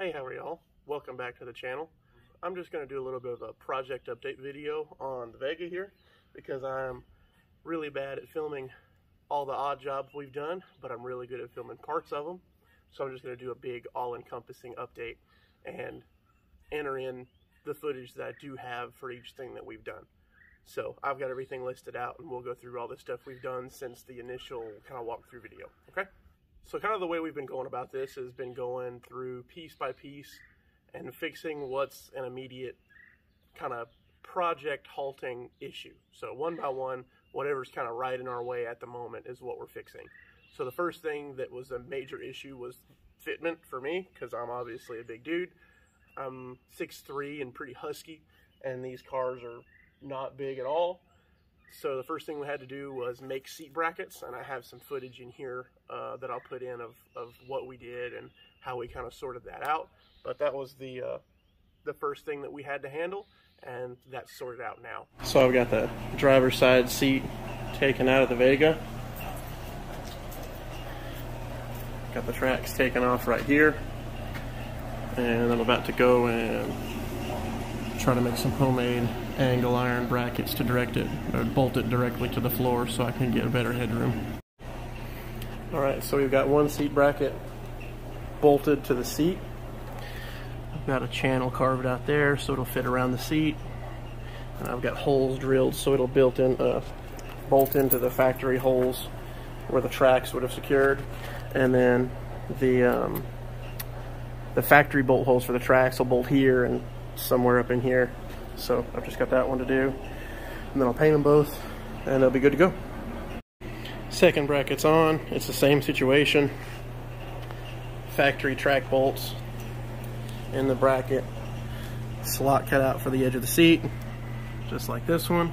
Hey, how are y'all? Welcome back to the channel. I'm just going to do a little bit of a project update video on the Vega here because I'm really bad at filming all the odd jobs we've done, but I'm really good at filming parts of them. So I'm just going to do a big all-encompassing update and enter in the footage that I do have for each thing that we've done. So I've got everything listed out and we'll go through all the stuff we've done since the initial kind of walkthrough video, okay? So kind of the way we've been going about this has been going through piece by piece and fixing what's an immediate kind of project halting issue. So one by one, whatever's kind of right in our way at the moment is what we're fixing. So the first thing that was a major issue was fitment for me, because I'm obviously a big dude. I'm 6'3" and pretty husky, and these cars are not big at all. So the first thing we had to do was make seat brackets, and I have some footage in here that I'll put in of what we did and how we kind of sorted that out. But that was the first thing that we had to handle, and that's sorted out now. So I've got the driver's side seat taken out of the Vega. Got the tracks taken off right here, and I'm about to go and try to make some homemade angle iron brackets to direct it, or bolt it directly to the floor so I can get a better headroom. Alright, so we've got one seat bracket bolted to the seat. I've got a channel carved out there so it'll fit around the seat. And I've got holes drilled so it'll bolt into the factory holes where the tracks would have secured. And then the factory bolt holes for the tracks will bolt here and somewhere up in here. So I've just got that one to do, and then I'll paint them both and they'll be good to go. Second bracket's on. It's the same situation. Factory track bolts in the bracket, slot cut out for the edge of the seat, just like this one,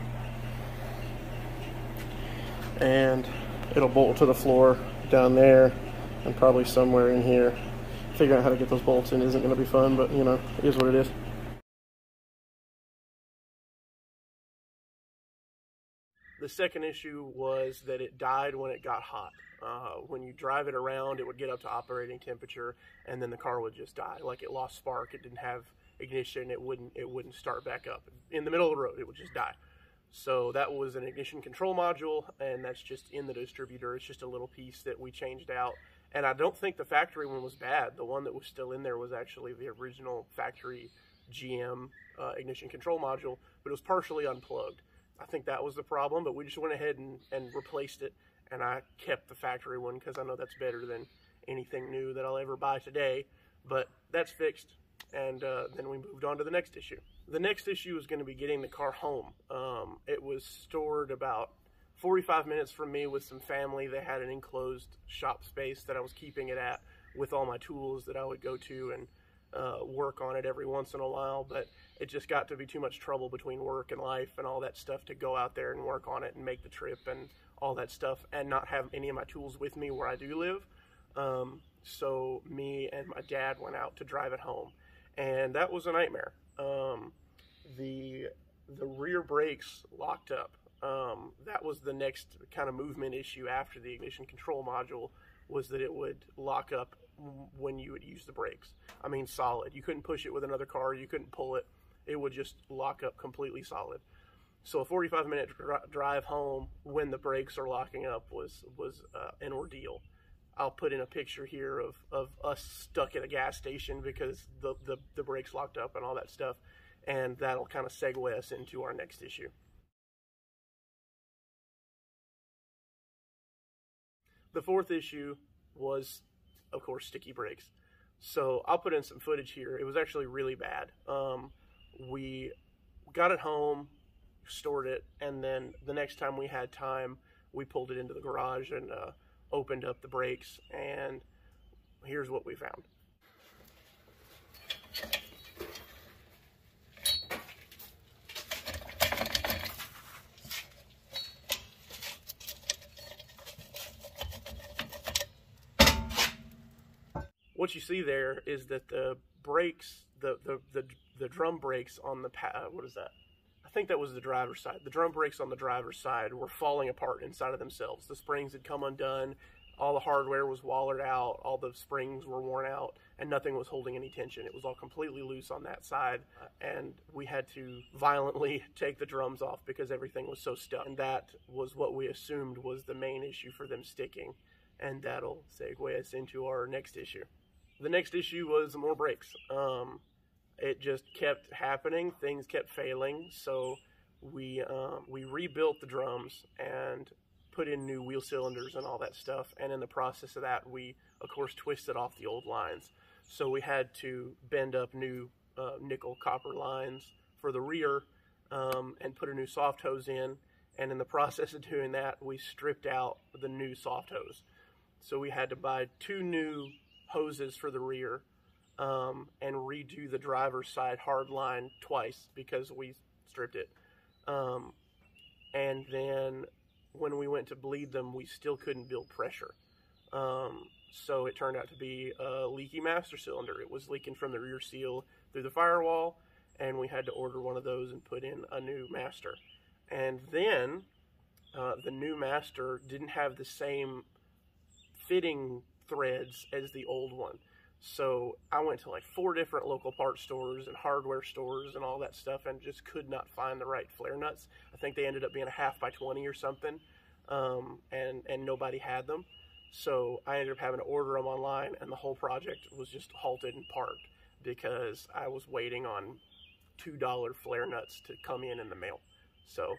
and it'll bolt to the floor down there and probably somewhere in here. Figuring out how to get those bolts in isn't going to be fun, but you know, it is what it is. The second issue was that it died when it got hot. When you drive it around, it would get up to operating temperature, and then the car would just die. Like it lost spark, it didn't have ignition, it wouldn't start back up. In the middle of the road, it would just die. So that was an ignition control module, and that's just in the distributor. It's just a little piece that we changed out. And I don't think the factory one was bad. The one that was still in there was actually the original factory GM ignition control module, but it was partially unplugged. I think that was the problem, but we just went ahead and replaced it, and I kept the factory one because I know that's better than anything new that I'll ever buy today. But that's fixed, and then we moved on to the next issue. The next issue is going to be getting the car home. It was stored about 45 minutes from me with some family. They had an enclosed shop space that I was keeping it at with all my tools that I would go to and work on it every once in a while, but it just got to be too much trouble between work and life and all that stuff to go out there and work on it and make the trip and all that stuff and not have any of my tools with me where I do live. So me and my dad went out to drive it home, and that was a nightmare. The rear brakes locked up. That was the next kind of movement issue after the ignition control module, was that it would lock up when you would use the brakes. I mean, solid. You couldn't push it with another car. You couldn't pull it. It would just lock up completely solid. So a 45-minute drive home when the brakes are locking up was an ordeal. I'll put in a picture here of us stuck at a gas station because the brakes locked up and all that stuff, and that'll kind of segue us into our next issue. The fourth issue was, of course, sticky brakes. So I'll put in some footage here. It was actually really bad. We got it home, stored it, and then the next time we had time, we pulled it into the garage and opened up the brakes, and here's what we found. What you see there is that the brakes, the drum brakes on the, what is that? I think that was the driver's side. The drum brakes on the driver's side were falling apart inside of themselves. The springs had come undone. all the hardware was wallered out, all the springs were worn out, and nothing was holding any tension. It was all completely loose on that side, and we had to violently take the drums off because everything was so stuck. And that was what we assumed was the main issue for them sticking, and that'll segue us into our next issue. The next issue was more brakes. It just kept happening. Things kept failing, so we rebuilt the drums and put in new wheel cylinders and all that stuff, and in the process of that we of course twisted off the old lines, so we had to bend up new nickel copper lines for the rear and put a new soft hose in, and in the process of doing that we stripped out the new soft hose, so we had to buy 2 new hoses for the rear and redo the driver's side hard line twice because we stripped it, and then when we went to bleed them, we still couldn't build pressure. So it turned out to be a leaky master cylinder. It was leaking from the rear seal through the firewall, and we had to order one of those and put in a new master. And then the new master didn't have the same fitting threads as the old one. So I went to like 4 different local parts stores and hardware stores and all that stuff and just could not find the right flare nuts. I think they ended up being a 1/2 by 20 or something, and nobody had them. So I ended up having to order them online, and the whole project was just halted and parked because I was waiting on $2 flare nuts to come in the mail. So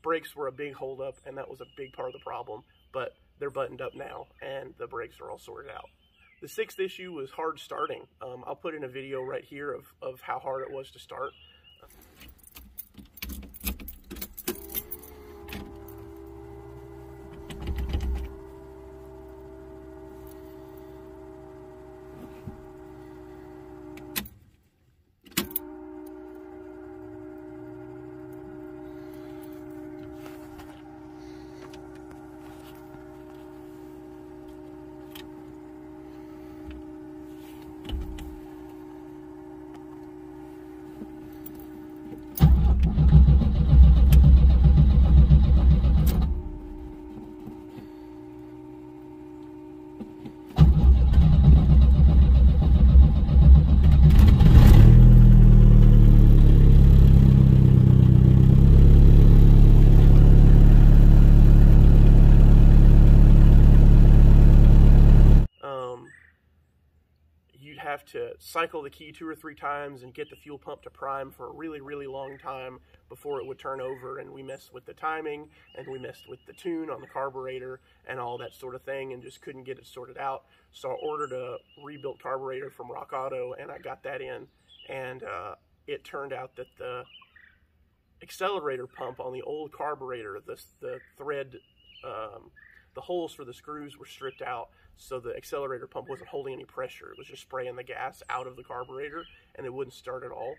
brakes were a big holdup, and that was a big part of the problem, but they're buttoned up now and the brakes are all sorted out. The 6th issue was hard starting. I'll put in a video right here of how hard it was to start. Have to cycle the key 2 or 3 times and get the fuel pump to prime for a really, really long time before it would turn over, and we messed with the timing and we messed with the tune on the carburetor and all that sort of thing and just couldn't get it sorted out. So I ordered a rebuilt carburetor from Rock Auto, and I got that in, and it turned out that the accelerator pump on the old carburetor, the thread, the holes for the screws were stripped out, so the accelerator pump wasn't holding any pressure. It was just spraying the gas out of the carburetor, and it wouldn't start at all.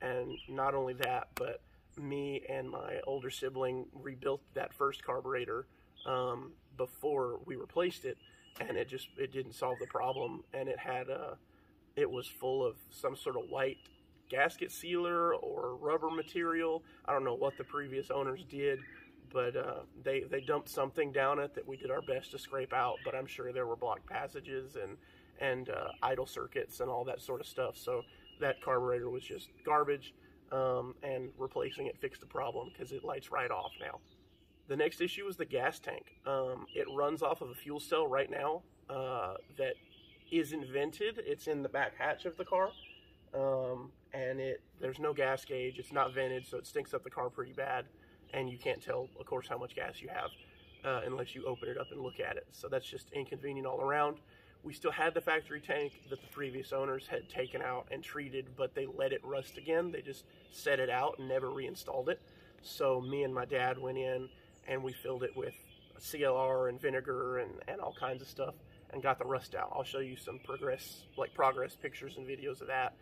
And not only that, but me and my older sibling rebuilt that first carburetor before we replaced it, and it didn't solve the problem. And it was full of some sort of white gasket sealer or rubber material. I don't know what the previous owners did, but they dumped something down it that we did our best to scrape out, but I'm sure there were blocked passages and idle circuits and all that sort of stuff. So that carburetor was just garbage, and replacing it fixed the problem because it lights right off now. The next issue is the gas tank. It runs off of a fuel cell right now that isn't vented. It's in the back hatch of the car, and there's no gas gauge. It's not vented, so it stinks up the car pretty bad. And you can't tell, of course, how much gas you have unless you open it up and look at it. So that's just inconvenient all around. We still had the factory tank that the previous owners had taken out and treated, but they let it rust again. They just set it out and never reinstalled it. So me and my dad went in and we filled it with CLR and vinegar and all kinds of stuff and got the rust out. I'll show you some progress pictures and videos of that.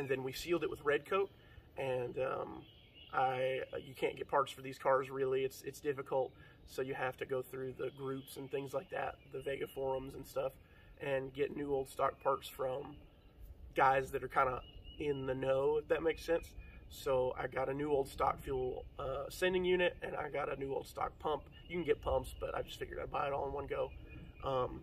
and then we sealed it with red coat. And you can't get parts for these cars really. It's difficult, so you have to go through the groups and things like that, the Vega forums and stuff, and get new old stock parts from guys that are kind of in the know, if that makes sense. So I got a new old stock fuel sending unit, and I got a new old stock pump. You can get pumps, but I just figured I'd buy it all in one go.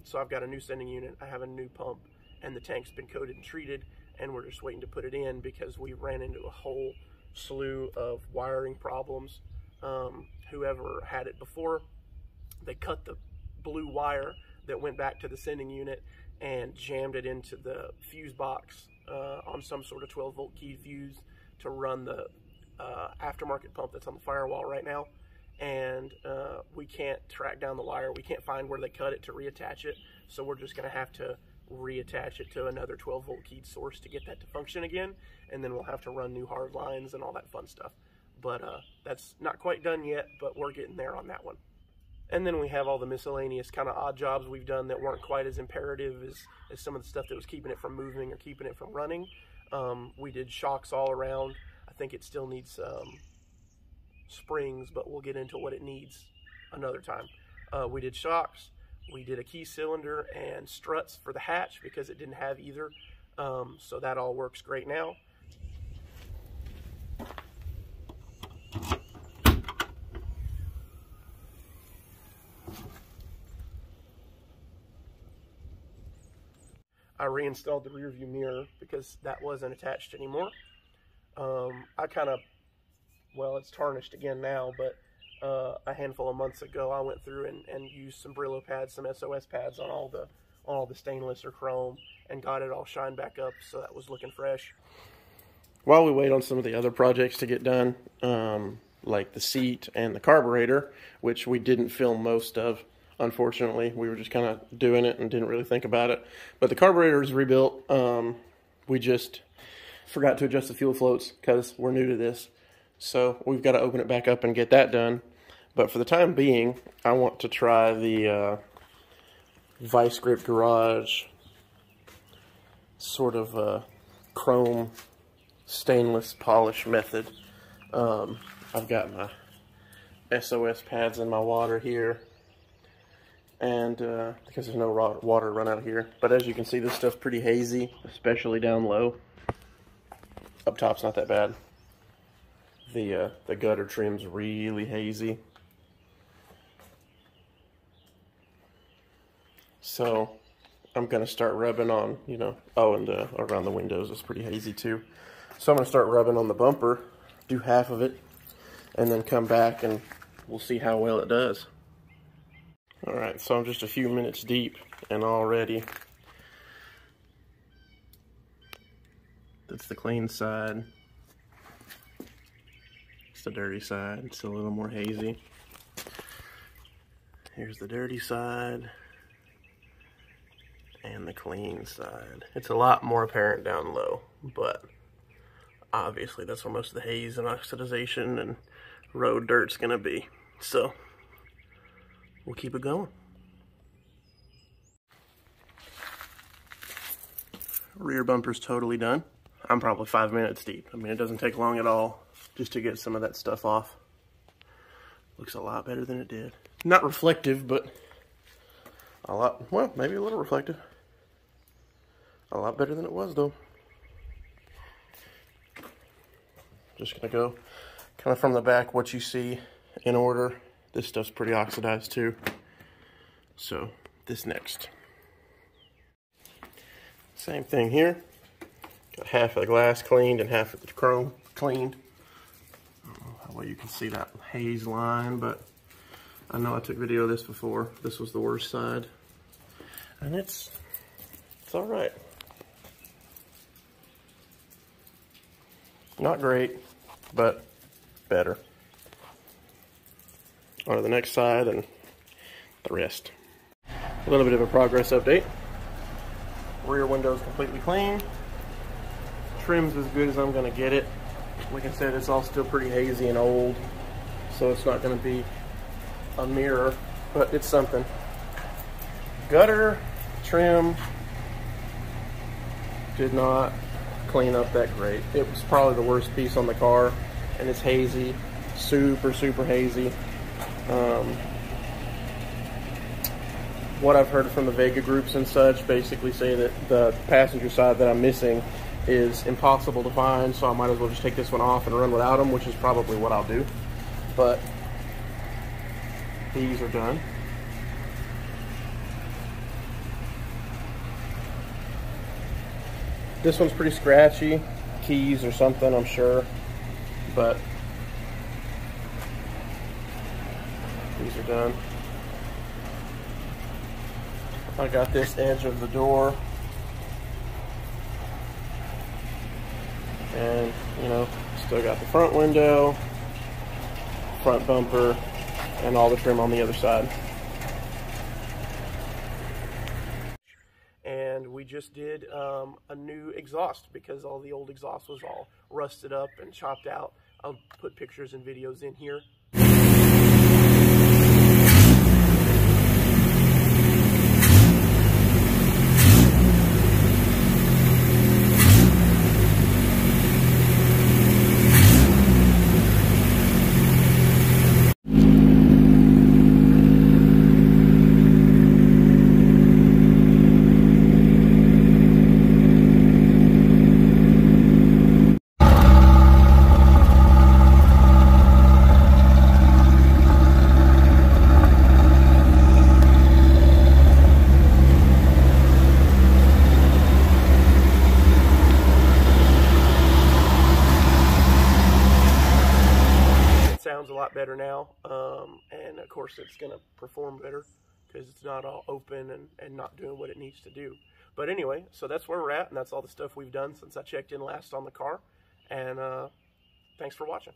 So I've got a new sending unit, I have a new pump, and the tank's been coated and treated, and we're just waiting to put it in because we ran into a whole slew of wiring problems. Whoever had it before, they cut the blue wire that went back to the sending unit and jammed it into the fuse box on some sort of 12-volt key fuse to run the aftermarket pump that's on the firewall right now. And we can't track down the wire. We can't find where they cut it to reattach it, so we're just going to have to reattach it to another 12-volt keyed source to get that to function again, and then we'll have to run new hard lines and all that fun stuff. But that's not quite done yet, but we're getting there on that one. And then we have all the miscellaneous kind of odd jobs we've done that weren't quite as imperative as some of the stuff that was keeping it from moving or keeping it from running. We did shocks all around. I think it still needs springs, but we'll get into what it needs another time. We did shocks. We did a key cylinder and struts for the hatch because it didn't have either. So that all works great now. I reinstalled the rear view mirror because that wasn't attached anymore. I kind of, well, it's tarnished again now, but a handful of months ago I went through and used some Brillo pads, some SOS pads on all the stainless or chrome, and got it all shined back up, so that was looking fresh. While we wait on some of the other projects to get done, like the seat and the carburetor, which we didn't film most of, unfortunately. We were just kind of doing it and didn't really think about it. But the carburetor is rebuilt. We just forgot to adjust the fuel floats because we're new to this. So we've got to open it back up and get that done. But for the time being, I want to try the Vice Grip Garage sort of chrome stainless polish method. I've got my SOS pads in my water here, and because there's no water run out here. But as you can see, this stuff's pretty hazy, especially down low. Up top's not that bad. The gutter trim's really hazy. So I'm gonna start rubbing on, you know, oh, and around the windows is pretty hazy too. So I'm gonna start rubbing on the bumper, do half of it, and then come back and we'll see how well it does. Alright, so I'm just a few minutes deep, and already that's the clean side. It's the dirty side. It's a little more hazy. Here's the dirty side and the clean side. It's a lot more apparent down low, but obviously that's where most of the haze and oxidization and road dirt's gonna be. So we'll keep it going. Rear bumper's totally done. I'm probably 5 minutes deep. I mean, it doesn't take long at all just to get some of that stuff off. Looks a lot better than it did. Not reflective, but a lot, well, maybe a little reflective. A lot better than it was, though. Just gonna go kind of from the back, what you see in order. This stuff's pretty oxidized too. So this next. Same thing here. Got half of the glass cleaned and half of the chrome cleaned. I don't know how well you can see that haze line, but I know I took video of this before. This was the worst side. And it's all right. Not great, but better. On to the next side and the rest. A little bit of a progress update. Rear window's completely clean. Trim's as good as I'm gonna get it. Like I said, it's all still pretty hazy and old, so it's not gonna be a mirror, but it's something. Gutter trim did not clean up that grate. It was probably the worst piece on the car, and it's hazy, super hazy. What I've heard from the Vega groups and such basically say that the passenger side that I'm missing is impossible to find, so I might as well just take this one off and run without them, which is probably what I'll do. But these are done. This one's pretty scratchy, keys or something, I'm sure, but these are done. I got this edge of the door, and you know, still got the front window, front bumper, and all the trim on the other side. And we just did a new exhaust because all the old exhaust was all rusted up and chopped out. I'll put pictures and videos in here. Sounds a lot better now, and of course it's going to perform better because it's not all open and not doing what it needs to do. But anyway, so that's where we're at, and that's all the stuff we've done since I checked in last on the car, and thanks for watching.